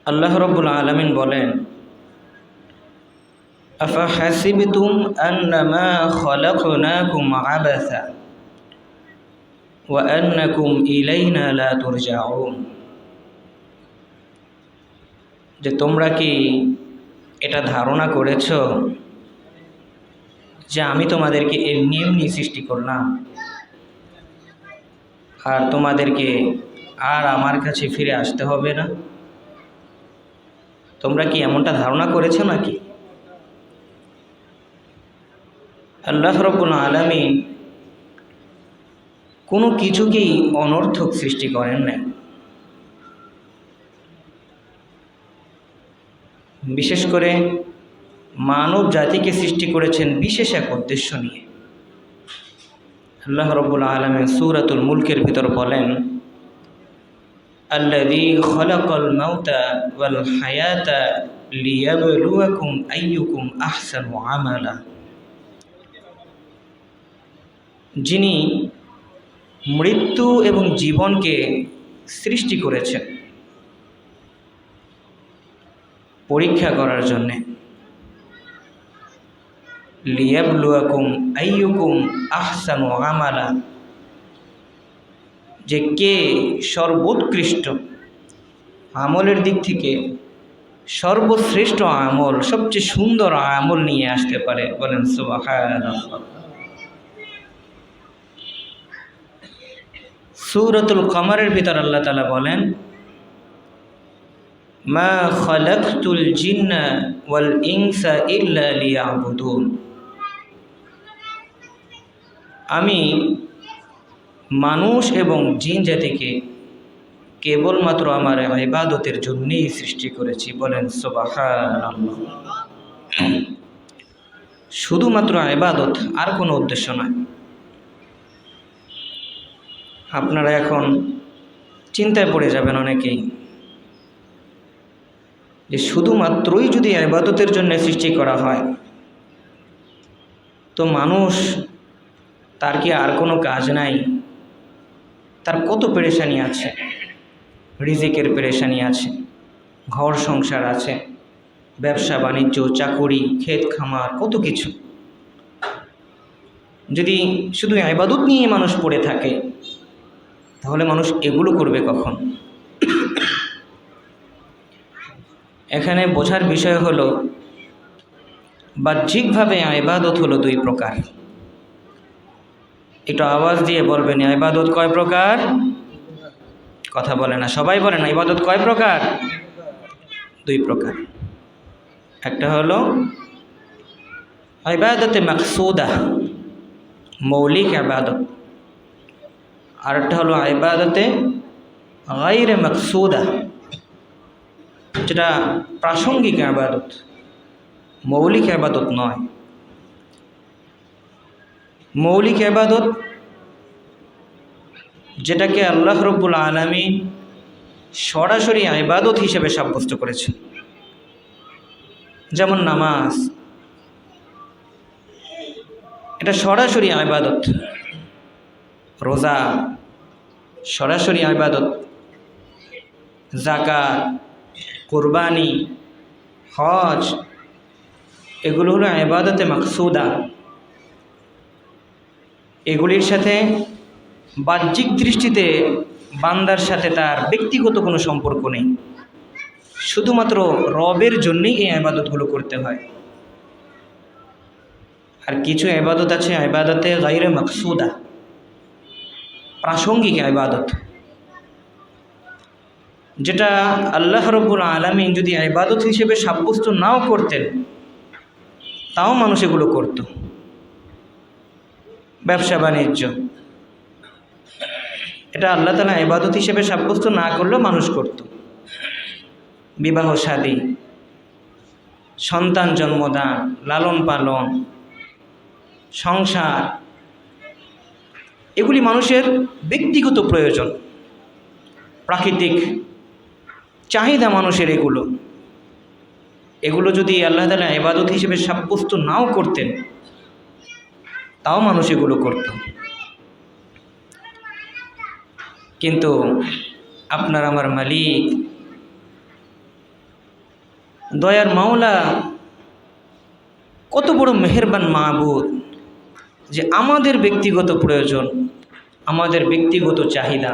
আল্লাহ রাব্বুল আলামিন বলেন, আফাহাসিবতুম আন্নামা খলাকনাকুম আবাসা ওয়া আন্নাকুম ইলাইনা লা তুরজাউন। যে তোমরা কি এটা ধারণা করেছ যে আমি তোমাদেরকে এমনি এমনি সৃষ্টি করলাম আর তোমাদেরকে আর আমার কাছে ফিরে আসতে হবে না? তোমরা কি এমনটা ধারণা করেছো নাকি? আল্লাহ রাব্বুল আলামিন কোনো কিছুকেই অনর্থক সৃষ্টি করেন না। বিশেষ করে মানব জাতিকে সৃষ্টি করেছেন বিশেষ এক উদ্দেশ্য নিয়ে। আল্লাহ রাব্বুল আলামিন সূরাতুল মুলকের ভিতর বলেন, আল্লাযী খালাকাল মাউতা ওয়াল হায়াতা লিয়াবলুয়াকুম আইয়ুকুম আহসানু আমালা। যিনি মৃত্যু এবং জীবনকে সৃষ্টি করেছেন পরীক্ষা করার জন্যে। লিয়াবলুয়াকুম আইয়ুকুম আহসানু আমালা, যে কে সর্বোৎকৃষ্ট আমলের দিক থেকে সর্বশ্রেষ্ঠ আমল, সবচেয়ে সুন্দর আমল নিয়ে আসতে পারে। বলেন সুবহানাল্লাহ। সূরাতুল কমরের ভিতর আল্লাহ তাআলা বলেন, মা খালাকতুল জিন্না ওয়াল ইনসা ইল্লা লিয়াবুদুন। আমি মানুষ এবং জিন জাতিকে কেবলমাত্র আমার ইবাদতের জন্যই সৃষ্টি করেছি। বলেন সুবহানাল্লাহ। শুধুমাত্র ইবাদত, আর কোনো উদ্দেশ্য নয়। আপনারা এখন চিন্তায় পড়ে যাবেন অনেকেই, যে শুধুমাত্রই যদি ইবাদতের জন্য সৃষ্টি করা হয় তো মানুষ, তার কি আর কোনো কাজ নাই? তার কত পেরেশানি আছে, রিজিকের পেরেশানি আছে, ঘর সংসার আছে, ব্যবসা বাণিজ্য, চাকুরি, ক্ষেত খামার, কত কিছু। যদি শুধু ইবাদত নিয়ে মানুষ পড়ে থাকে তাহলে মানুষ এগুলো করবে কখন? এখানে বোঝার বিষয় হলো, বাহ্যিকভাবে ইবাদত হলো দুই প্রকার। একটু আওয়াজ দিয়ে বলবেন, ইবাদত কয় প্রকার? কথা বলে না, সবাই বলে না। ইবাদত কয় প্রকার? দুই প্রকার। একটা হলো ইবাদতে মাকসুদা, মৌলিক ইবাদত, আর একটা হলো ইবাদতে গায়রে মাকসুদা, যেটা প্রাসঙ্গিক ইবাদত, মৌলিক ইবাদত নয়। মৌলিক ইবাদত যেটাকে আল্লাহ রাব্বুল আলামিন সরাসরি ইবাদত হিসেবে সাব্যস্ত করেছেন, যেমন নামাজ, এটা সরাসরি ইবাদত। রোজা সরাসরি ইবাদত। যাকাত, কুরবানি, হজ, এগুলো হলো ইবাদতে মাকসুদা। এগুলির সাথে বাহ্যিক দৃষ্টিতে বান্দার সাথে তার ব্যক্তিগত কোনো সম্পর্ক নেই, শুধুমাত্র রবের জন্যই এই ইবাদতগুলো করতে হয়। আর কিছু ইবাদত আছে ইবাদতে গায়রে মাকসুদা, প্রাসঙ্গিক ইবাদত, যেটা আল্লাহ রাব্বুল আলামিন যদি ইবাদত হিসেবে সাব্যস্ত নাও করতেন তাও মানুষ এগুলো করত। ব্যবসা বাণিজ্য, এটা আল্লাহ তাআলা ইবাদত হিসেবে সাব্যস্ত না করলেও মানুষ করত। বিবাহ শাদী, সন্তান জন্মদান, লালন পালন, সংসার, এগুলি মানুষের ব্যক্তিগত প্রয়োজন, প্রাকৃতিক চাহিদা মানুষের। এগুলো যদি আল্লাহ তাআলা ইবাদত হিসেবে সাব্যস্ত নাও করতেন তাও মানুষ এগুলো করত। কিন্তু আপনার আমার মালিক দয়ার মাওলা কত বড় মেহেরবান মাবুদ যে আমাদের ব্যক্তিগত প্রয়োজন, আমাদের ব্যক্তিগত চাহিদা,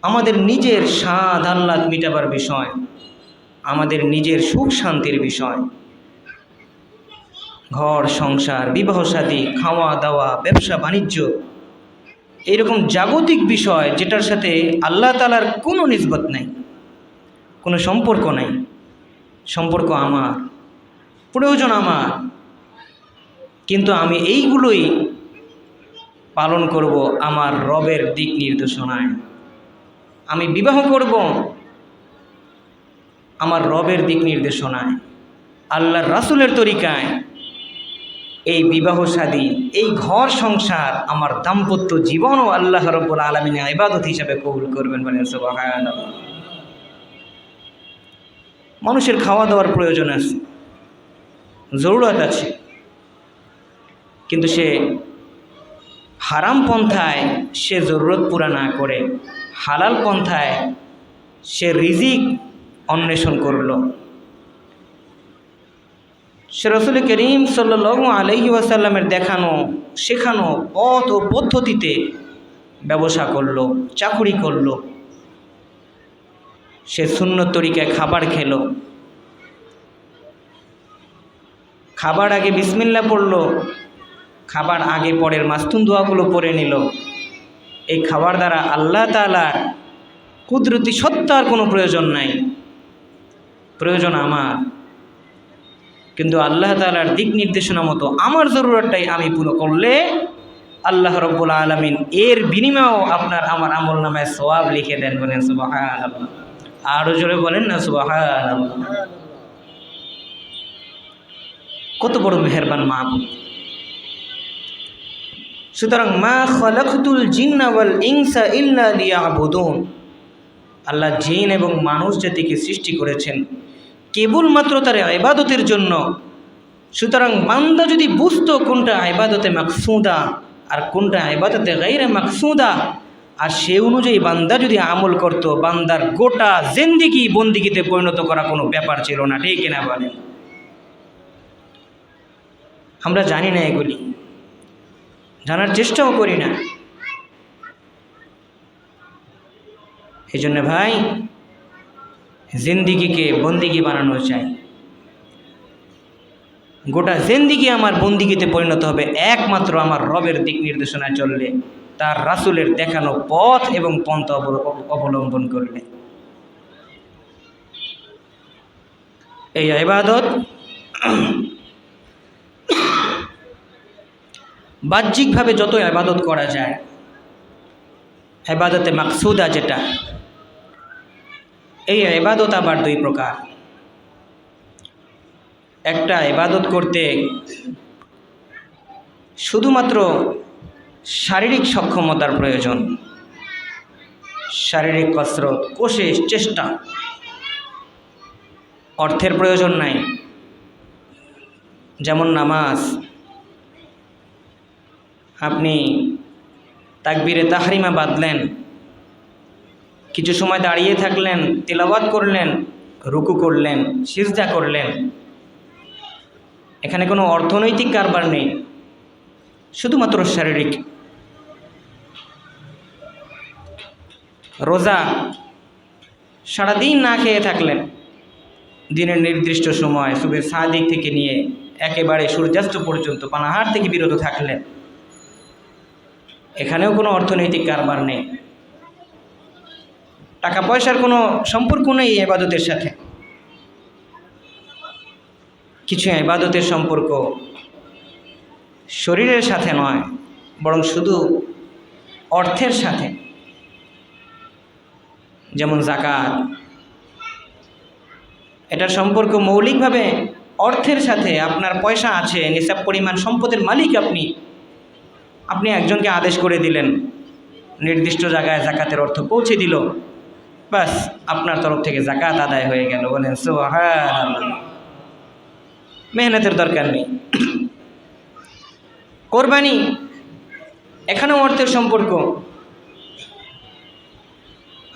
আমাদের নিজের স্বাদ আহ্লাদ মিটাবার বিষয়, আমাদের নিজের সুখ শান্তির বিষয়, ঘর সংসার, বিবাহ শাদী, খাওয়া দাওয়া, ব্যবসা বাণিজ্য, এইরকম জাগতিক বিষয় যেটার সাথে আল্লাহ তাআলার কোনো নিসবত নেই, কোনো সম্পর্ক নেই, সম্পর্ক আমার, প্রয়োজন আমার, কিন্তু আমি এইগুলোই পালন করব আমার রবের দিক নির্দেশনায়। আমি বিবাহ করব আমার রবের দিক নির্দেশনায়, আল্লাহর রাসূলের তরিকায়। এই বিবাহ শাদী, এই ঘর সংসার, আমার দাম্পত্য জীবনও আল্লাহ রাব্বুল আলামিন ইবাদত হিসাবে কবুল করবেন, বলেন সুবহানাল্লাহ। মানুষের খাওয়া দাওয়ার প্রয়োজন আছে, জরুরত আছে, কিন্তু সে হারাম পন্থায় সে জরুরত পুরা না করে হালাল পন্থায় সে রিজিক অন্বেষণ করল। সে রাসূল করিম সাল্লাল্লাহু আলাইহি ওয়াসাল্লামের দেখানো শেখানো পথ ও পদ্ধতিতে ব্যবসা করল, চাকুরি করল, সে সুন্নত তরিকায় খাবার খেলো, খাবার আগে বিসমিল্লাহ পড়ল, খাবার আগে পরের মাস্তুন দোয়াগুলো পড়ে নিল। এই খাবার দ্বারা আল্লাহ তাআলার কুদরতি সত্তার কোনো প্রয়োজন নাই, প্রয়োজন আমার। কিন্তু আল্লাহ তাআলার দিক নির্দেশনা মতো আমার জরুরতটাই আমি পুরো করলে আল্লাহ রাব্বুল আলামিন এর বিনিময়েও আপনার আমার আমল নামায় সওয়াব লিখে দেন, বলেন সুবহানাল্লাহ। আরো জোরে বলেন না সুবহানাল্লাহ। কত বড় মেহেরবান মাবুদ। সুতরাং মা খালাকতুল জিন্না ওয়াল ইনসা ইল্লা লিয়াবুদুন, আল্লাহ জিন এবং মানুষ জাতিকে সৃষ্টি করেছেন কেবলমাত্র তার ইবাদতের জন্য। সুতরাং বান্দা যদি বুঝতো কোনটা ইবাদতে মাকসুদা আর কোনটা ইবাদতে গায়রে মাকসুদা, আর সে অনুযায়ী বান্দা যদি আমল করত, বান্দার গোটা জিন্দেগি বন্দিগিতে পরিণত করা কোনো ব্যাপার ছিল না, ঠিক কিনা বলেন? আমরা জানি না, এগুলি জানার চেষ্টাও করি না। এই জন্য ভাই, জিন্দিগিকে বন্দিগি বানানো চাই। গোটা জিন্দিগি আমার বন্দিগিতে পরিণত হবে একমাত্র আমার রবের দিক নির্দেশনায় চললে, তার রাসূলের দেখানো পথ এবং পন্থা অবলম্বন করলে। এই ইবাদত বাহ্যিকভাবে যত ইবাদত করা যায়, ইবাদতে মাকসুদা যেটা, এই ইবাদত আবার দুই প্রকার। একটা ইবাদত করতে শুধুমাত্র শারীরিক সক্ষমতার প্রয়োজন, শারীরিক কসরত, কোশিশ, চেষ্টা, অর্থের প্রয়োজন নাই। যেমন নামাজ, আপনি তাকবীরে তাহরিমা বাঁধলেন, কিছু সময় দাঁড়িয়ে থাকলেন, তিলাওয়াত করলেন, রুকু করলেন, সিজদা করলেন, এখানে কোনো অর্থনৈতিক কারবার নেই, শুধুমাত্র শারীরিক। রোজা, সারাদিন না খেয়ে থাকলেন, দিনের নির্দিষ্ট সময় সুবহে সাদিক থেকে নিয়ে একেবারে সূর্যাস্ত পর্যন্ত পানাহার থেকে বিরত থাকলেন, এখানেও কোনো অর্থনৈতিক কারবার নেই, টাকা পয়সার কোনো সম্পর্ক নেই ইবাদতের সাথে। কিছু ইবাদতের সম্পর্ক শরীরের সাথে নয়, বরং শুধু অর্থের সাথে। যেমন যাকাত, এটার সম্পর্ক মৌলিকভাবে অর্থের সাথে। আপনার পয়সা আছে, নিসাব পরিমাণ সম্পদের মালিক আপনি, আপনি একজনকে আদেশ করে দিলেন, নির্দিষ্ট জায়গায় যাকাতের অর্থ পৌঁছে দিল, বাস আপনার তরফ থেকে যাকাত আদায় হয়ে গেল, বলেন সুবহানাল্লাহ। মেহনতের দরকার নেই। কোরবানি, এখানেও অর্থের সম্পর্ক।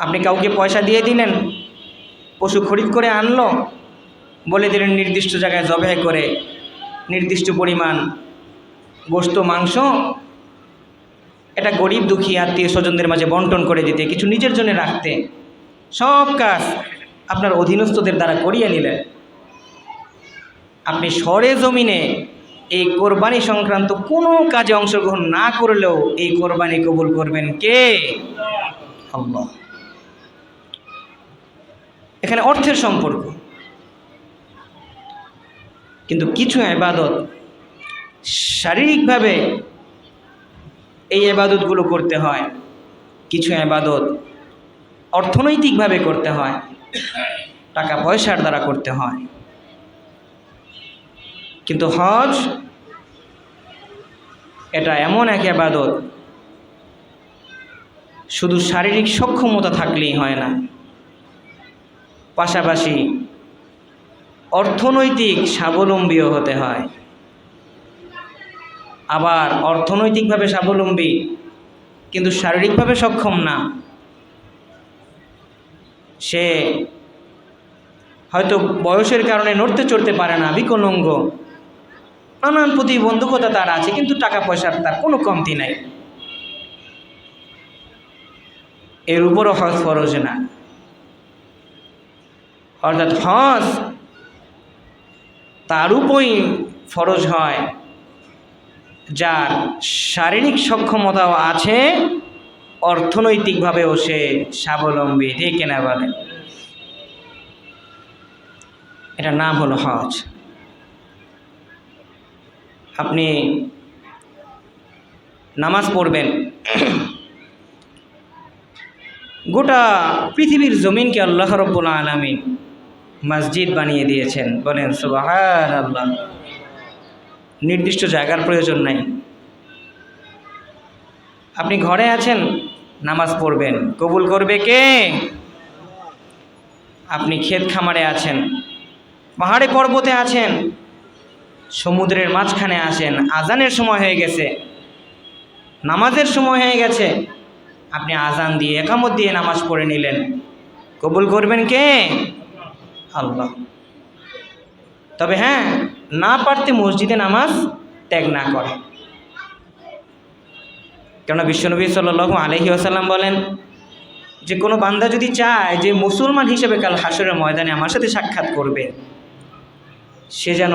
আপনি কাউকে পয়সা দিয়ে দিলেন, পশু খরিদ করে আনলো, বলে দিলেন নির্দিষ্ট জায়গায় জবাই করে নির্দিষ্ট পরিমাণ গোশত মাংস এটা গরিব দুঃখী আত্মীয় স্বজনদের মাঝে বন্টন করে দিতে, কিছু নিজের জন্য রাখতে। সব কাজ আপনার অধীনস্থদের দ্বারা করিয়ে নিলেন। আপনি সরে জমিনে এই কোরবানি সংক্রান্ত কোনো কাজে অংশগ্রহণ না করলেও এই কোরবানি কবুল করবেন কে? আল্লাহ। এখানে অর্থের সম্পর্ক। কিন্তু কিছু ইবাদত শারীরিকভাবে এই ইবাদতগুলো করতে হয়, কিছু ইবাদত অর্থনৈতিকভাবে করতে হয়, টাকা পয়সার দ্বারা করতে হয়। কিন্তু হজ এটা এমন এক ইবাদত, শুধু শারীরিক সক্ষমতা থাকলেই হয় না, পাশাপাশি অর্থনৈতিক স্বাবলম্বীও হতে হয়। আবার অর্থনৈতিকভাবে স্বাবলম্বী কিন্তু শারীরিকভাবে সক্ষম না, সে হয়তো বয়সের কারণে নড়তে চড়তে পারে না, বিকলাঙ্গ, নানান প্রতিবন্ধকতা তার আছে, কিন্তু টাকা পয়সার তার কোনো কমতি নাই, এর উপরও হজ ফরজ না। অর্থাৎ হজ তার উপরই ফরজ হয় যার শারীরিক সক্ষমতাও আছে, অর্থনৈতিকভাবেও সে স্বাবলম্বী, ঠিক কিনা বলে? এটার নাম হলো হজ। আপনি নামাজ পড়বেন, গোটা পৃথিবীর জমিনকে আল্লাহ রাব্বুল আলামিন মসজিদ বানিয়ে দিয়েছেন, বলেন সুবহানাল্লাহ। নির্দিষ্ট জায়গার প্রয়োজন নাই। আপনি ঘরে আছেন, নামাজ পড়বেন, কবুল করবে কে? আপনি ক্ষেত খামারে আছেন, পাহাড়ে পর্বতে আছেন, সমুদ্রের মাঝখানে আছেন, আজানের সময় হয়ে গেছে, নামাজের সময় হয়ে গেছে, আপনি আজান দিয়ে একামত দিয়ে নামাজ পড়ে নিলেন, কবুল করবেন কে? আল্লাহ। তবে হ্যাঁ, না পারতে মসজিদে নামাজ ত্যাগ না করে। কেননা বিশ্বনবী সাল্লাল্লাহু আলাইহি ওয়াসাল্লাম বলেন যে কোনো বান্দা যদি চায় যে মুসলমান হিসেবে কাল হাসরের ময়দানে আমার সাথে সাক্ষাৎ করবে, সে যেন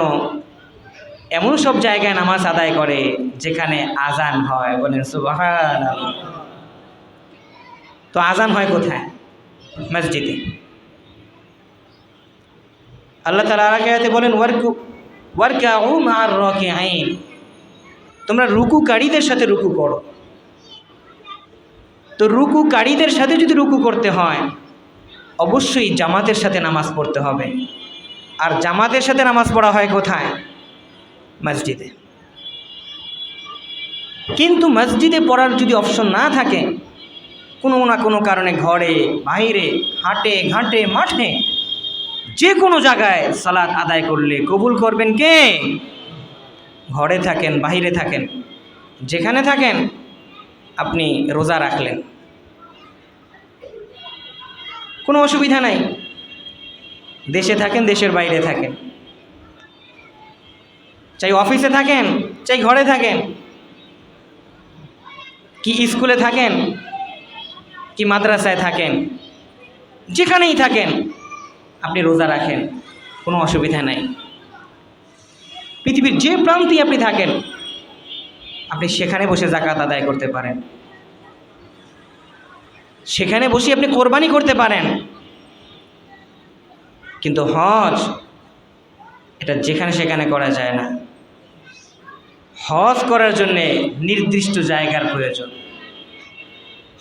এমন সব জায়গায় নামাজ আদায় করে যেখানে আজান হয়, বলেন সুবহানাল্লাহ। তো আজান হয় কোথায়? মসজিদে। আল্লাহ তাআলা আর এক আয়াতে বলেন ওয়ারকাউ মা'আর রাকিঈন, তোমরা রুকুকারীদের সাথে রুকু করো। তো রুকুকারীদের সাথে যদি রুকু করতে হয়, অবশ্যই জামাতের সাথে নামাজ পড়তে হবে। আর জামাতের সাথে নামাজ পড়া হয় কোথায়? মসজিদে। কিন্তু মসজিদে পড়ার যদি অপশন না থাকে, কোনো না কোনো কারণে ঘরে, বাইরে, হাটে, ঘাটে, মাঠে, যে কোনো জায়গায় সালাত আদায় করলে কবুল করবেন কে? ঘরে থাকেন, বাইরে থাকেন, যেখানে থাকেন, আপনি রোজা রাখলেন, কোনো অসুবিধা নাই। দেশে থাকেন, দেশের বাইরে থাকেন, চাই অফিসে থাকেন, চাই ঘরে থাকেন, কি স্কুলে থাকেন, কি মাদ্রাসায় থাকেন, যেখানেই থাকেন আপনি রোজা রাখেন, কোনো অসুবিধা নাই। পৃথিবীর যে প্রান্তেই আপনি থাকেন, আপনি সেখানে বসে যাকাত আদায় করতে পারেন, সেখানে বসে আপনি কোরবানি করতে পারেন। কিন্তু হজ এটা যেখানে সেখানে করা যায় না। হজ করার জন্যে নির্দিষ্ট জায়গার প্রয়োজন,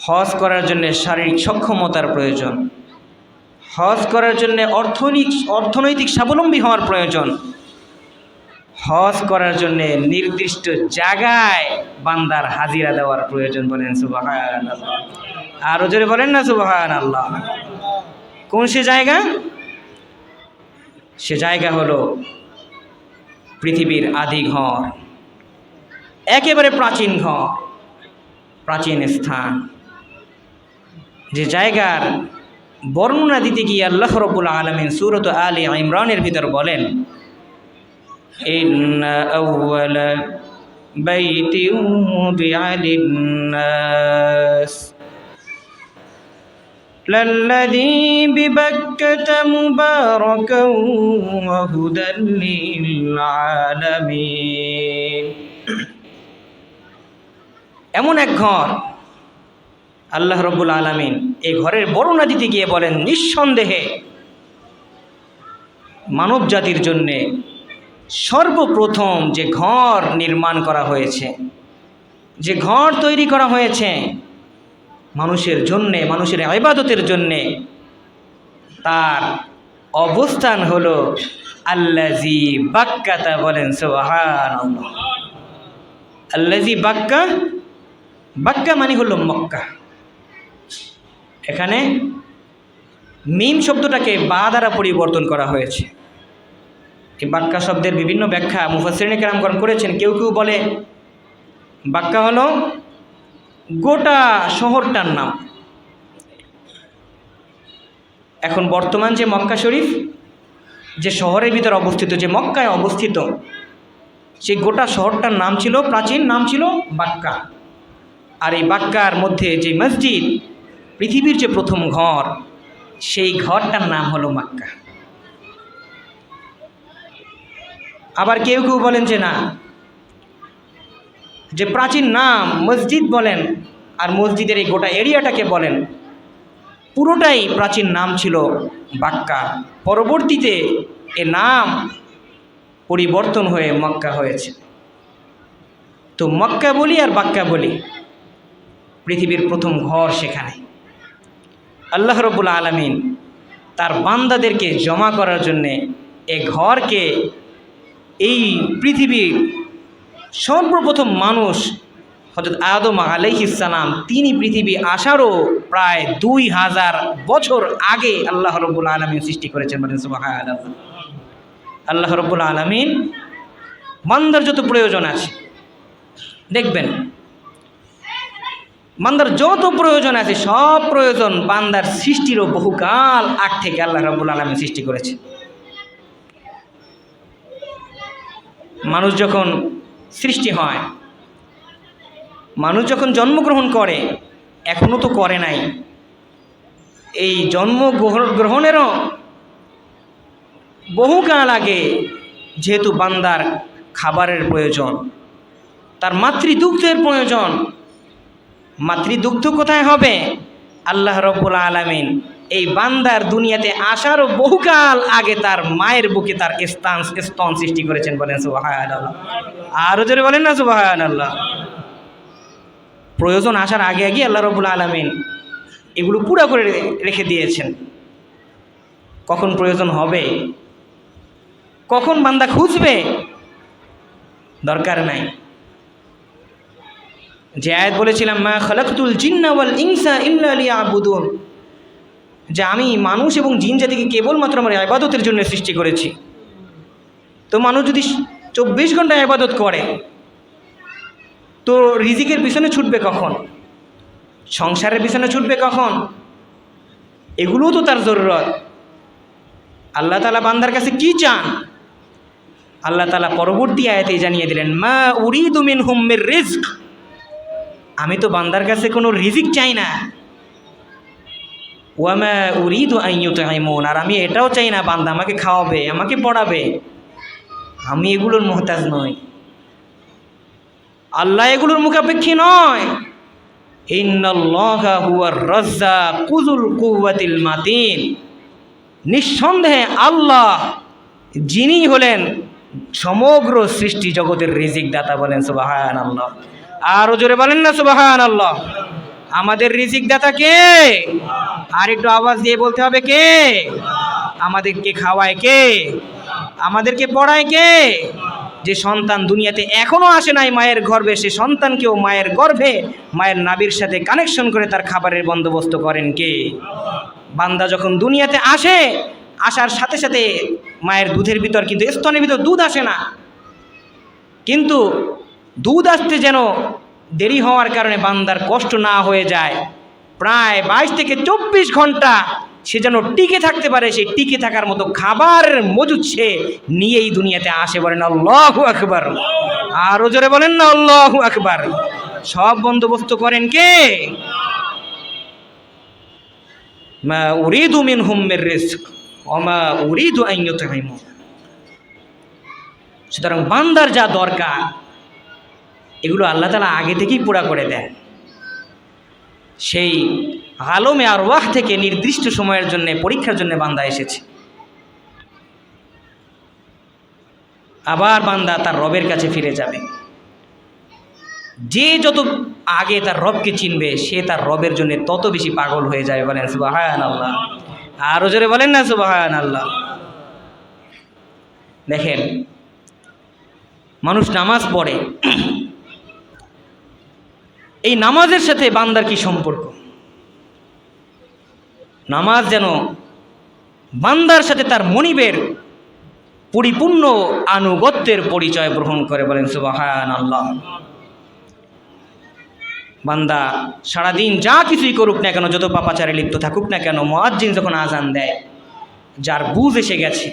হজ করার জন্যে শারীরিক সক্ষমতার প্রয়োজন, হজ করার জন্যে অর্থনৈতিক স্বাবলম্বী হওয়ার প্রয়োজন, হজ করার জন্যে নির্দিষ্ট জায়গায় বান্দার হাজিরা দেওয়ার প্রয়োজন, বলেন সুবহানাল্লাহ। আরো জোরে বলেন না সুবহানাল্লাহ। কোন সে জায়গা? সে জায়গা হলো পৃথিবীর আদি ঘর, একেবারে প্রাচীন ঘর, প্রাচীন স্থান, যে জায়গার বর্ণনা দিতে গিয়ে আল্লাহ রাব্বুল আলামিন সূরাত আলে ইমরানের ভিতর বলেন, ইন্না আউওয়ালা বাইতিন উযিআ লিন-নাস লাল্লাযী বিবাক্কাতা মুবারাকান ওয়া হুদাল লিল-আলামিন। এমন এক ঘর আল্লাহ রাব্বুল আলামিন এই ঘরের বর্ণনা দিতে গিয়ে বলেন, নিঃসন্দেহে মানব জাতির জন্যে সর্বপ্রথম যে ঘর নির্মাণ করা হয়েছে, যে ঘর তৈরি করা হয়েছে মানুষের জন্যে, মানুষের ইবাদতের জন্যে, তার অবস্থান হলো আল্লাযী বাক্কাতা, বলেন সুবহানাল্লাহ। আল্লাযী বাক্কা, বাক্কা মানে হলো মক্কা। এখানে মিম শব্দটাকে বা দ্বারা পরিবর্তন করা হয়েছে। এই বাক্কা শব্দের বিভিন্ন ব্যাখ্যা মুফাসসিরিনে কেরামগণ করেছেন। কেউ কেউ বলে বাক্কা হলো গোটা শহরটার নাম। এখন বর্তমান যে মক্কা শরীফ, যে শহরের ভিতর অবস্থিত, যে মক্কায় অবস্থিত, সেই গোটা শহরটার নাম ছিল, প্রাচীন নাম ছিল বাক্কা। আর এই বাক্কার মধ্যে যে মসজিদ, পৃথিবীর যে প্রথম ঘর, সেই ঘরটার নাম হলো মক্কা। আবার কেউ কেউ বলেন যে না, যে প্রাচীন নাম মসজিদ বলেন আর মসজিদের এই গোটা এরিয়াটাকে বলেন, পুরোটাই প্রাচীন নাম ছিল বাক্কা। পরবর্তীতে এ নাম পরিবর্তন হয়ে মক্কা হয়েছে। তো মক্কা বলি আর বাক্কা বলি, পৃথিবীর প্রথম ঘর সেখানে। আল্লাহ রাব্বুল আলামিন তার বান্দাদেরকে জমা করার জন্যে এ ঘরকে, এই পৃথিবীর সর্বপ্রথম মানুষ হযরত আদম আলাইহিস সালাম, তিনি পৃথিবী আসারও প্রায় 2000 বছর আগে আল্লাহ রাব্বুল আলামিন সৃষ্টি করেছেন, বলেন সুবহানাল্লাহ। আল্লাহ রাব্বুল আলামিন বান্দার যত প্রয়োজন আছে, দেখবেন বান্দার যত প্রয়োজন আছে, সব প্রয়োজন বান্দার সৃষ্টিরও বহুকাল আগ থেকে আল্লাহ রাব্বুল আলামিন সৃষ্টি করেছে। মানুষ যখন সৃষ্টি হয়, মানুষ যখন জন্মগ্রহণ করে, এখনও তো করে নাই, এই জন্মগ্রহণেরও বহুকাল আগে যেহেতু বান্দার খাবারের প্রয়োজন, তার মাতৃদুগ্ধের প্রয়োজন, মাতৃদুগ্ধ কোথায় হবে? আল্লাহ রাব্বুল আলামিন এই বান্দার দুনিয়াতে আসারও বহুকাল আগে তার মায়ের বুকে তার স্তন সৃষ্টি করেছেন, বলেন সুবহানাল্লাহ। আরও জোরে বলেন না সুবহানাল্লাহ। প্রয়োজন আসার আগে আগে আল্লাহ রাব্বুল আলামিন এগুলো পুরা করে রেখে দিয়েছেন। কখন প্রয়োজন হবে, কখন বান্দা খুঁজবে, দরকার নাই। যে আয়াত বলেছিলাম, মা খালাকতুল জিন্না ওয়াল ইনসা ইল্লা লিয়াবুদুন, যে আমি মানুষ এবং জিন জাতিকে কেবলমাত্র আমার ইবাদতের জন্য সৃষ্টি করেছি। তো মানুষ যদি 24 ঘন্টা ইবাদত করে, তো রিজিকের পিছনে ছুটবে কখন? সংসারের পিছনে ছুটবে কখন? এগুলোও তো তার জরুরত। আল্লাহ তাআলা বান্দার কাছে কি চান? আল্লাহ তাআলা পরবর্তী আয়াতে জানিয়ে দিলেন, মা উরিদু মিনহুম মির রিজক, আমি তো বান্দার কাছে কোনো রিজিক চাই না। ওয়া মা উরিদু আন ইউতঈমুন, আর আমি এটাও চাই না বান্দা আমাকে খাওয়াবে, আমাকে পড়াবে। আমি এগুলোর মুহতাজ নই। আল্লাহ এগুলোর মুখাপেক্ষী নয়। ইন্নাল্লাহা হুয়ার রাজ্জাকু যুল কুওয়াতিল মাতিন, নিঃসন্দেহে আল্লাহ যিনি হলেন সমগ্র সৃষ্টি জগতের রিজিক দাতা, বলেন সুবহানাল্লাহ। আরও জোরে বলেন না সুবহানাল্লাহ। আমাদের রিজিক দাতা কে? আর একটু আওয়াজ দিয়ে বলতে হবে, কে? আমাদেরকে খাওয়ায় কে? আমাদেরকে পড়ায় কে? যে সন্তান দুনিয়াতে এখনো আসে নাই মায়ের গর্ভে, সে সন্তানকেও মায়ের গর্ভে মায়ের নাভির সাথে কানেকশন করে তার খাবারের বন্দোবস্ত করেন কে? বান্দা যখন দুনিয়াতে আসে, আসার সাথে সাথে মায়ের দুধের ভিতর, কিন্তু স্তনের ভিতর দুধ আসে না, কিন্তু দুধ আসতে যেন দেরি হওয়ার কারণে বান্দার কষ্ট না হয়ে যায়, প্রায় 22 থেকে 24 ঘন্টা সে যেন টিকে থাকতে পারে, সেই টিকে থাকার মতো খাবার মজুদ সে নিয়েই দুনিয়াতে আসে। বলেন আল্লাহু আকবার। আরো জোরে বলেন না আল্লাহু আকবার। সব বন্দোবস্ত করেন কে? মা উরিদু মিনহুম মির রিজক ওয়া মা উরিদু আন ইউতঈমুন। সুতরাং বান্দার যা দরকার এগুলো আল্লাহ তাআলা আগে থেকেই পুরা করে দেন। সেই আলমে আরওয়াহ থেকে নির্দিষ্ট সময়ের জন্য, পরীক্ষার জন্য বান্দা এসেছে। আবার বান্দা তার রবের কাছে ফিরে যাবে। যে যত আগে তার রবকে চিনবে সে তার রবের জন্য তত বেশি পাগল হয়ে যাবে। বলেন সুবহানাল্লাহ। আরো জোরে বলেন না সুবহানাল্লাহ। দেখেন, মানুষ নামাজ পড়ে, এই নামাজের সাথে বান্দার কি সম্পর্ক? নামাজ যেন বান্দার সাথে তার মনিবের পরিপূর্ণ আনুগত্যের পরিচয় গ্রহণ করে। বলেন সুবহানাল্লাহ। বান্দা সারাদিন যা কিছুই করুক না কেন, যত পাপাচারে লিপ্ত থাকুক না কেন, মুয়াজ্জিন যখন আজান দেয়, যার বুঝ এসে গেছে,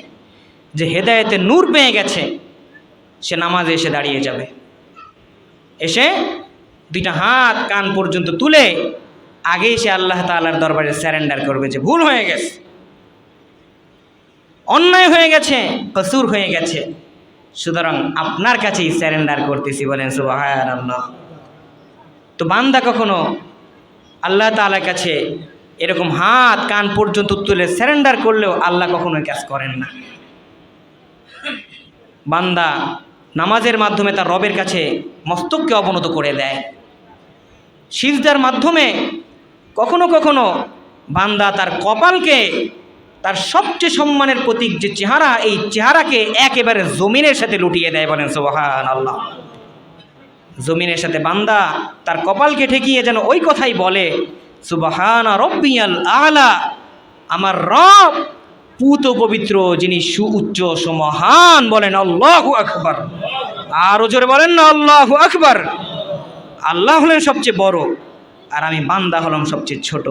যে হেদায়েতের নূর পেয়ে গেছে, সে নামাজে এসে দাঁড়িয়ে যাবে। এসে দুইটা হাত কান পর্যন্ত তুলে আগে সে আল্লাহ তাআলার দরবারে স্যারেন্ডার করবে যে ভুল হয়ে গেছে, অন্যায় হয়ে গেছে, কসুর হয়ে গেছে, সুতরাং আপনার কাছেই স্যারেন্ডার করতেছি। বলেন সুবহানাল্লাহ। তো বান্দা কখনো আল্লাহ তাআলার কাছে এরকম হাত কান পর্যন্ত তুলে স্যারেন্ডার করলেও আল্লাহ কখনো কাজ করেন না। বান্দা নামাজের মাধ্যমে তার রবের কাছে মস্তককে অবনত করে দেয়। সিজদার মাধ্যমে কখনো কখনো বান্দা তার কপালকে, তার সবচেয়ে সম্মানের প্রতীক যে চেহারা, এই চেহারাকে একেবারে জমিনের সাথে লুটিয়ে দেয়। বলেন সুবহানাল্লাহ। জমিনের সাথে বান্দা তার কপালকে ঠেকিয়ে যেন ওই কথাই বলে, সুবহানা রব্বিয়াল আলা, আমার রব পুত পবিত্র, যিনি সুউচ্চ সুমহান। বলেন আল্লাহু আকবার। আরো জোরে বলেন না আল্লাহু আকবার। আল্লাহ হলেন সবচেয়ে বড় আর আমি বান্দা হলাম সবচেয়ে ছোট।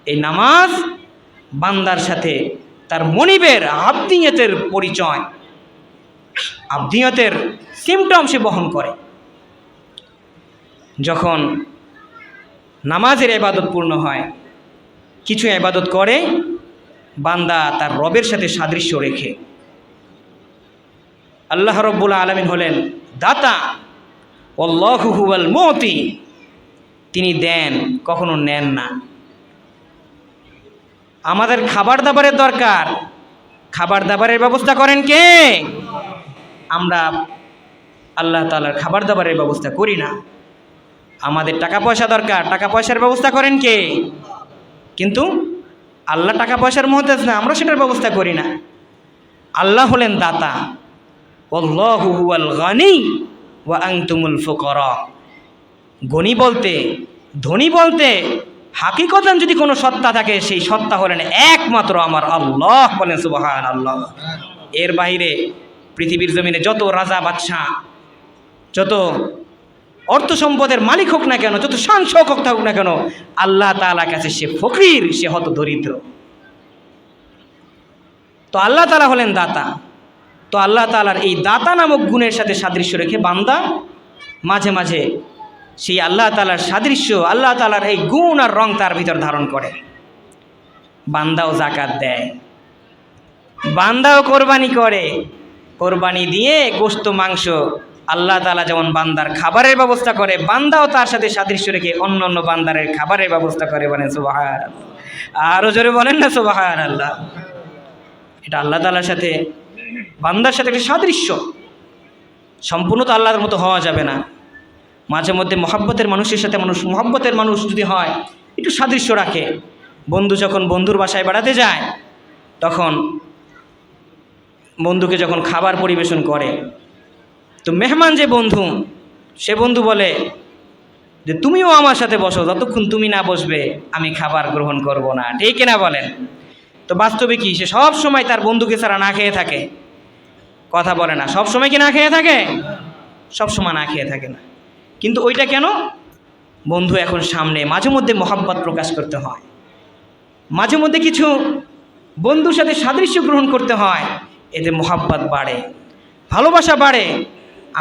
এই নামাজ বান্দার সাথে তার মনিবের আবদিয়তের পরিচয়, আবদিয়তের সিমটম সে বহন করে। যখন নামাজের ইবাদত পূর্ণ হয়, কিছু ইবাদত করে বান্দা তার রবের সাথে সাদৃশ্য রেখে। আল্লাহ রাব্বুল আলামিন হলেন দাতা, আল্লাহু হুয়াল মুতি, তিনি দেন, কখনো নেন না। আমাদের খাবার দাবারের দরকার, খাবার দাবারের ব্যবস্থা করেন কে? আমরা আল্লাহ তাআলার খাবার দাবারের ব্যবস্থা করি না। আমাদের টাকা পয়সা দরকার, টাকা পয়সার ব্যবস্থা করেন কে? কিন্তু আল্লাহ টাকা পয়সার মুহতাজ না, আমরা সেটার ব্যবস্থা করি না। আল্লাহ হলেন দাতা, আল্লাহু হুয়াল গানি ওয়া আনতুমুল ফুকারা। গনি বলতে, ধনী বলতে হাকিকতান যদি কোনো সত্তা থাকে, সেই সত্তা হলেন একমাত্র আমার আল্লাহ। বলেন সুবহানাল্লাহ। এর বাইরে পৃথিবীর জমিনে যত রাজা বাদশাহ, যত অর্থ সম্পদের মালিক হোক না কেন, যত শান শৌকত থাকুক না কেন, আল্লাহ তাআলার কাছে সে ফকির, সে হত দরিদ্র। তো আল্লাহ তাআলা হলেন দাতা। তো আল্লাহ তাআলার এই দাতা নামক গুণের সাথে সাদৃশ্য রেখে বান্দা মাঝে মাঝে সেই আল্লাহ তাআলার সাদৃশ্য, আল্লাহ তাআলার এই গুণ আর রং তার ভিতর ধারণ করে। বান্দাও যাকাত দেয়, বান্দাও কোরবানি করে, কোরবানি দিয়ে গোশত মাংস আল্লাহ তাআলা যেমন বান্দার খাবারের ব্যবস্থা করে, বান্দাও তার সাথে সাদৃশ্য রেখে অন্য অন্য বান্দারের খাবারের ব্যবস্থা করে। বলেন সুবহানাল্লাহ। আরো জোরে বলেন না সুবহানাল্লাহ। এটা আল্লাহ তাআলার সাথে বান্দার সাথে একটা সাদৃশ্য। সম্পূর্ণ তো আল্লাহর মতো হওয়া যাবে না। মাঝে মধ্যে মহব্বতের মানুষের সাথে মহব্বতের মানুষ যদি হয়, একটু সাদৃশ্য রাখে। বন্ধু যখন বন্ধুর বাসায় বেড়াতে যায়, তখন বন্ধুকে যখন খাবার পরিবেশন করে, তো মেহমান যে বন্ধু, সে বন্ধু বলে যে তুমিও আমার সাথে বসো, যতক্ষণ তুমি না বসবে আমি খাবার গ্রহণ করব না। ঠিক না বলেন? তো বাস্তবে কি, সে সব সময় তার বন্ধুকে ছাড়া না খেয়ে থাকে? কথা বলে না। সব সময় কি না খেয়ে থাকে? সব সময় না খেয়ে থাকে না। কিন্তু ওইটা কেন? বন্ধু এখন সামনে, মাঝে মধ্যে মহব্বত প্রকাশ করতে হয়। মাঝে মধ্যে কিছু বন্ধুর সাথে সাদৃশ্য গ্রহণ করতে হয়, এতে মোহাব্বত বাড়ে, ভালোবাসা বাড়ে।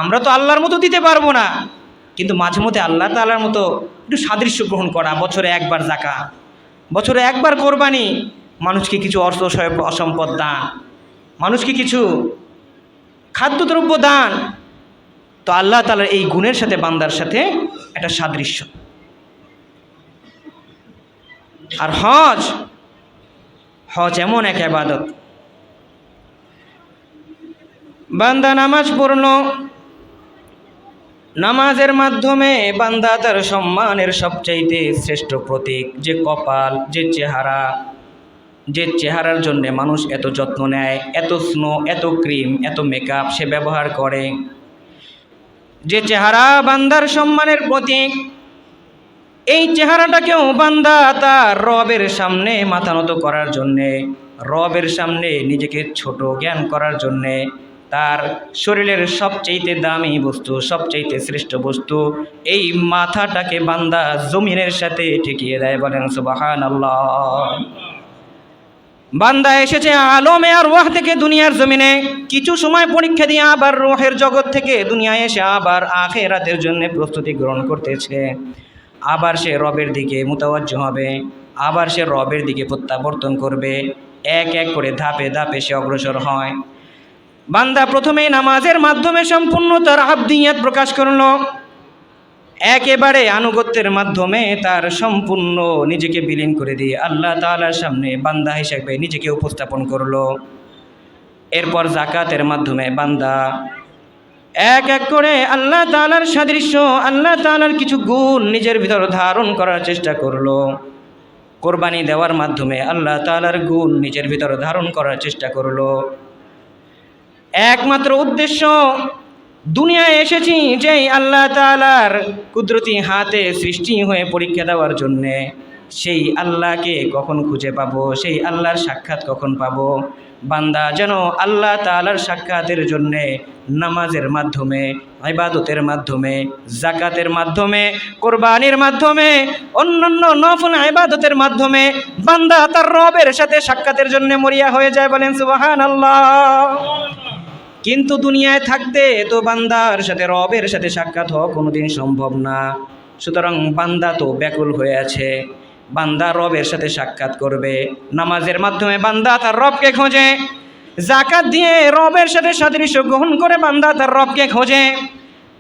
আমরা তো আল্লাহর মতো দিতে পারবো না, কিন্তু মাঝে মধ্যে আল্লাহ তাআলার মতো একটু সাদৃশ্য গ্রহণ করা, বছরে একবার যাকাত, বছরে একবার কোরবানি, মানুষকে কিছু অর্থ সম্পদ দান, মানুষকে কিছু খাদ্যদ্রব্য দান, তো আল্লাহ তাআলার এই গুণের সাথে বান্দার সাথে একটা সাদৃশ্য। আর হজ এমন এক ইবাদত, বান্দা নামাজ পড়ল, নামাজের মাধ্যমে বান্দা তার সম্মানের সবচাইতে শ্রেষ্ঠ প্রতীক যে কপাল, যে চেহারার জন্যে মানুষ এত যত্ন নেয়, এত স্নো, এত ক্রিম, এত মেকআপ সে ব্যবহার করে, যে চেহারা বান্দার সম্মানের প্রতীক, এই চেহারাটাকেও বান্দা তার রবের সামনে মাথা নত করার জন্যে, রবের সামনে নিজেকে ছোট জ্ঞান করার জন্যে, তার শরীরের সবচাইতে দামি বস্তু, সবচাইতে শ্রেষ্ঠ বস্তু, এই মাথাটাকে বান্দা জমিনের সাথে ঠেকিয়ে দেয়। বলেন সুবহানাল্লাহ। বান্দা এসেছে আলমে আর রূহ থেকে দুনিয়ার জমিনে, কিছু সময় পরীক্ষা দিয়ে আবার রূহের জগৎ থেকে দুনিয়ায় এসে আবার আখিরাতের জন্য প্রস্তুতি গ্রহণ করতেছে। আবার সে রবের দিকে মুতাওয়াজ্জিহ হবে, আবার সে রবের দিকে প্রত্যাবর্তন করবে। এক এক করে ধাপে ধাপে সে অগ্রসর হয়। বান্দা প্রথমেই নামাজের মাধ্যমে সম্পূর্ণ তার আবদিয়াত প্রকাশ করল, একেবারে আনুগত্যের মাধ্যমে তার সম্পূর্ণ নিজেকে বিলীন করে দিয়ে আল্লাহ তাআলার সামনে বান্দা হিসেবে নিজেকে উপস্থাপন করল। এরপর যাকাতের মাধ্যমে বান্দা এক এক করে আল্লাহ তাআলার সাদৃশ্য, আল্লাহ তাআলার কিছু গুণ নিজের ভিতর ধারণ করার চেষ্টা করলো। কোরবানি দেওয়ার মাধ্যমে আল্লাহ তাআলার গুণ নিজের ভিতর ধারণ করার চেষ্টা করলো। একমাত্র উদ্দেশ্য, দুনিয়ায় এসেছি যে আল্লাহ তাআলার কুদরতি হাতে সৃষ্টি হয়ে পরীক্ষা দেওয়ার জন্যে, সেই আল্লাহকে কখন খুঁজে পাবো, সেই আল্লাহর সাক্ষাৎ কখন পাবো। বান্দা যেন আল্লাহ তাআলার সাক্ষাতের জন্যে নামাজের মাধ্যমে, ইবাদতের মাধ্যমে, যাকাতের মাধ্যমে, কোরবানির মাধ্যমে, অন্যান্য নফল ইবাদতের মাধ্যমে বান্দা তার রবের সাথে সাক্ষাতের জন্য মরিয়া হয়ে যায়। বলেন সুবহানাল্লাহ। কিন্তু দুনিয়ায় থাকতে তো বান্দার সাথে রবের সাথে সাক্ষাৎ হওয়া কোনোদিন সম্ভব না। সুতরাং বান্দা তো ব্যাকুল হয়ে আছে, বান্দা রবের সাথে সাক্ষাৎ করবে। নামাজের মাধ্যমে বান্দা তার রবকে খোঁজে, যাকাত দিয়ে রবের সাথে সাদৃশ্য গ্রহণ করে বান্দা তার রবকে খোঁজে,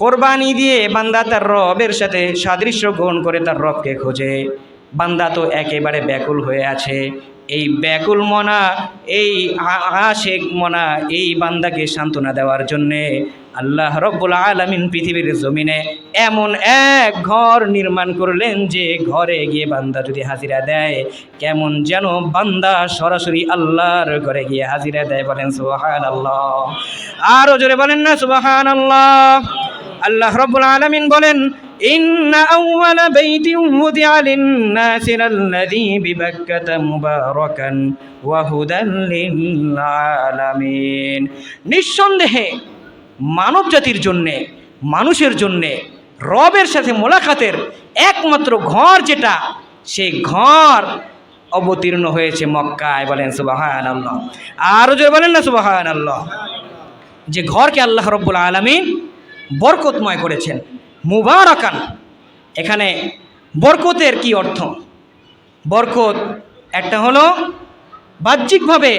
কোরবানি দিয়ে বান্দা তার রবের সাথে সাদৃশ্য গ্রহণ করে তার রবকে খোঁজে। বান্দা তো একেবারে ব্যাকুল হয়ে আছে। এই ব্যাকুল মনা, এই আশেক মনা, এই বান্দাকে সান্ত্বনা দেওয়ার জন্যে আল্লাহ রব্বুল আলামিন পৃথিবীর জমিনে এমন এক ঘর নির্মাণ করলেন যে ঘরে গিয়ে বান্দা যদি হাজিরা দেয়, কেমন যেন বান্দা সরাসরি আল্লাহর ঘরে গিয়ে হাজিরা দেয়। বলেন সুবহানাল্লাহ। আরো জোরে বলেন না সুবহানাল্লাহ। আল্লাহ রব্বুল আলামিন বলেন, ইন্না আউওয়ালা বাইতিন উযিআ লিন-নাসি লাল্লাযী বিবাক্কাতা মুবারাকান ওয়া হুদাল লিল আলামিন। নিঃসন্দেহে মানব জাতির জন্যে, মানুষের জন্যে রবের সাথে মোলাকাতের একমাত্র ঘর যেটা, সেই ঘর অবতীর্ণ হয়েছে মক্কায়। বলেন সুবহানাল্লাহ। আরো জোরে বলেন না সুবহানাল্লাহ। যে ঘরকে আল্লাহ রব্বুল আলামিন বরকতময় করেছেন, মুবারাকান। এখানে বরকতের কি অর্থ? বরকত একটা হলো বাহ্যিকভাবে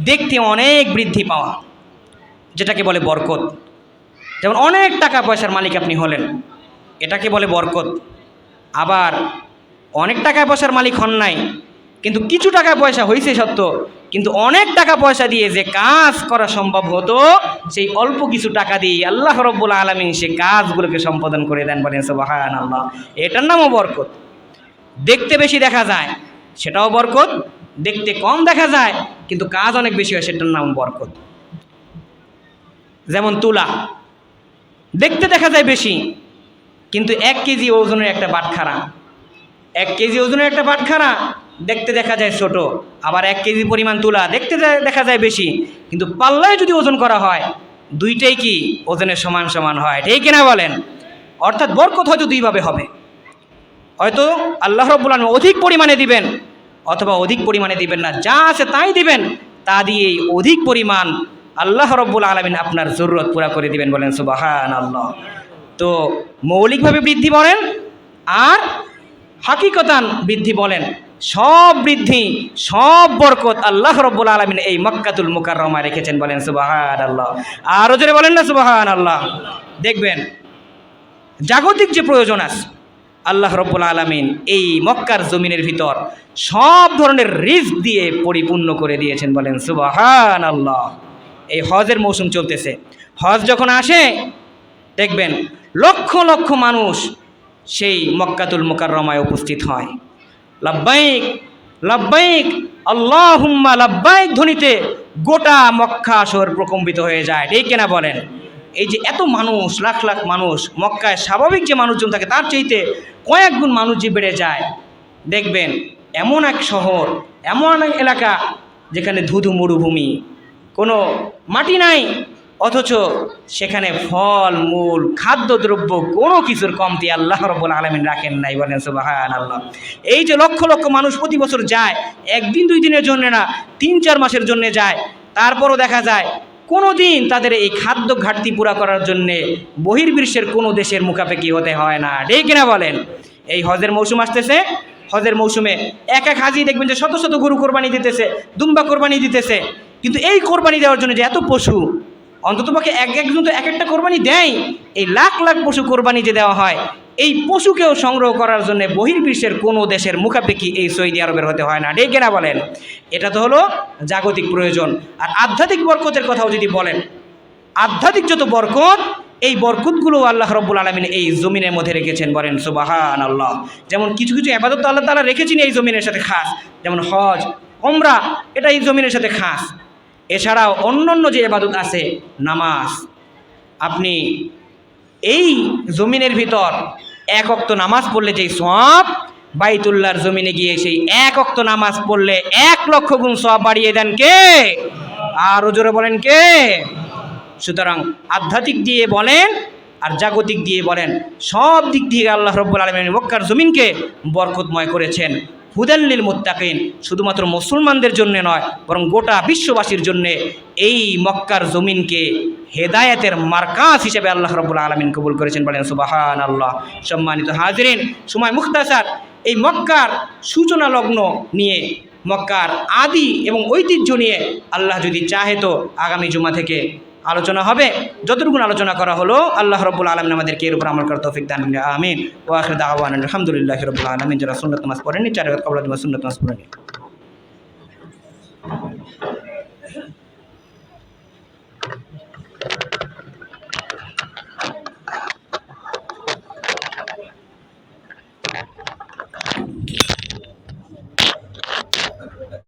দেখতে অনেক বৃদ্ধি পাওয়া, যেটাকে বলে বরকত। যেমন অনেক টাকা পয়সার মালিক আপনি হলেন, এটাকে বলে বরকত। আবার অনেক টাকা পয়সার মালিক হন নাই, কিন্তু কিছু টাকা পয়সা হয়েছে সত্য, কিন্তু অনেক টাকা পয়সা দিয়ে যে কাজ করা সম্ভব হতো, সেই অল্প কিছু টাকা দিয়ে আল্লাহ রব্বুল আলামিন সে কাজগুলোকে সম্পাদন করে দেন। বলেন সুবহানাল্লাহ। এটার নামও বরকত। দেখতে বেশি দেখা যায়, সেটাও বরকত। দেখতে কম দেখা যায় কিন্তু কাজ অনেক বেশি হয়, সেটার নাম বরকত। যেমন তুলা, দেখতে দেখা যায় বেশি, কিন্তু 1 কেজি ওজনের একটা বাটখারা, 1 কেজি ওজনের একটা বাটখারা দেখতে দেখা যায় ছোট। আবার 1 কেজি পরিমাণ তুলা দেখতে দেখা যায় বেশি, কিন্তু পাল্লায় যদি ওজন করা হয় দুইটাই কি ওজনের সমান সমান হয়, ঠিক কিনা বলেন? অর্থাৎ বরকত হয়তো দুইভাবে হবে। হয়তো আল্লাহ রাব্বুল আলামিন অধিক পরিমাণে দিবেন, অথবা অধিক পরিমাণে দিবেন না, যা আছে তাই দিবেন, তা দিয়েই অধিক পরিমাণ আল্লাহ রব্বুল আলামিন আপনার জরুরত পুরা করে দিবেন। বলেন সুবহানাল্লাহ। তো মৌলিকভাবে বৃদ্ধি বলেন আর হাকিকতান বৃদ্ধি বলেন, সব বৃদ্ধি সব বরকত আল্লাহ রব্বুল আলামিন এই মক্কাতুল মুকাররমায় রেখেছেন। বলেন সুবহানাল্লাহ। আরও জোরে বলেন না সুবহানাল্লাহ। দেখবেন জাগতিক যে প্রয়োজন আছে আল্লাহ রব্বুল আলামিন এই মক্কার জমিনের ভিতর সব ধরনের রিজক দিয়ে পরিপূর্ণ করে দিয়েছেন। বলেন সুবহানাল্লাহ। এই হজের মৌসুম চলতেছে, হজ যখন আসে দেখবেন লক্ষ লক্ষ মানুষ সেই মক্কাতুল মুকাররমায় উপস্থিত হয়। লাব্বাইক লাব্বাইক আল্লাহুম্মা লাব্বাইক ধ্বনিতে গোটা মক্কা শহর প্রকম্পিত হয়ে যায়, ঠিক কিনা বলেন? এই যে এত মানুষ, লাখ লাখ মানুষ, মক্কায় স্বাভাবিক যে মানুষজন থাকে তার চাইতে কয়েক গুণ মানুষ যে বেড়ে যায়। দেখবেন এমন এক শহর, এমন এক এলাকা যেখানে ধুধু মরুভূমি, কোনো মাটি নাই, অথচ সেখানে ফল মূল খাদ্যদ্রব্য কোনো কিছুর কমতি আল্লাহ রাব্বুল আলামিন রাখেন নাই। বলেন সুবহানাল্লাহ। এই যে লক্ষ লক্ষ মানুষ প্রতি বছর যায়, একদিন দুই দিনের জন্য না, 3-4 মাসের জন্য যায়, তারপরও দেখা যায় কোনো দিন তাদের এই খাদ্য ঘাটতি পুরা করার জন্যে বহির্বিশ্বের কোনো দেশের মুখাপেক্ষি হতে হয় না, ঠিক কিনা বলেন? এই হজের মৌসুম আসতেছে, হজের মৌসুমে এক এক হাজি দেখবেন যে শত শত গরু কোরবানি দিতেছে, দুম্বা কোরবানি দিতেছে, কিন্তু এই কোরবানি দেওয়ার জন্য যে এত পশু, অন্ততপক্ষে একজন তো এক একটা কোরবানি দেয়, এই লাখ লাখ পশু কোরবানি যে দেওয়া হয়, এই পশুকেও সংগ্রহ করার জন্য বহির্বিশ্বের কোনো দেশের মুখাপেক্ষি এই সৌদি আরবের হতে হয় না, ঠিক কিনা বলেন? এটা তো হলো জাগতিক প্রয়োজন। আর আধ্যাত্মিক বরকতের কথাও যদি বলেন, আধ্যাত্মিক যত বরকত, এই বরকতগুলো আল্লাহ রব্বুল আলামিন এই জমিনের মধ্যে রেখেছেন। বলেন সুবহানাল্লাহ। যেমন কিছু কিছু ইবাদত আল্লাহ তাআলা রেখেছেন এই জমিনের সাথে খাস, যেমন হজ, উমরা, এটা এই জমিনের সাথে খাস। এছাড়াও অন্যান্য যে ইবাদত আছে, নামাজ, আপনি এই জমিনের ভিতর এক ওয়াক্ত নামাজ পড়লে যেই সওয়াব, বাইতুল্লাহর জমিনে গিয়ে সেই এক ওয়াক্ত নামাজ পড়লে 1,00,000 গুণ সওয়াব বাড়িয়ে দেন কে? আরও জোরে বলেন কে? সুতরাং আধ্যাত্মিক দিয়ে বলেন আর জাগতিক দিয়ে বলেন, সব দিক দিয়ে আল্লাহ রব্বুল আলামিন মক্কার জমিনকে বরকতময় করেছেন। হুদাল লিল মুত্তাকিন, শুধুমাত্র মুসলমানদের জন্য নয়, বরং গোটা বিশ্ববাসীর জন্য এই মক্কার জমিনকে হেদায়েতের মার্কাজ হিসেবে আল্লাহ রব্বুল আলামিন কবুল করেছেন। বলেন সুবহানাল্লাহ। সম্মানিত হাজিরিন, সময় মুখতাসার, এই মক্কার সূচনা লগ্ন নিয়ে, মক্কার আদি এবং ঐতিহ্য নিয়ে আল্লাহ যদি চাহে তো আগামী জুমা থেকে আলোচনা হবে। যতটুকু আলোচনা করা হলো আল্লাহ রব্বুল আলামিন আমাদেরকে এর উপর আমল করার তৌফিক দান করুন, আমিন। ওয়া আখিরু দাওয়ানা আলহামদুলিল্লাহি রাব্বিল আলামিন। যারা সুন্নাত নামাজ পড়েননি, 4 রাকাত ক্বাবলা নামাজ সুন্নাত নামাজ পড়েন।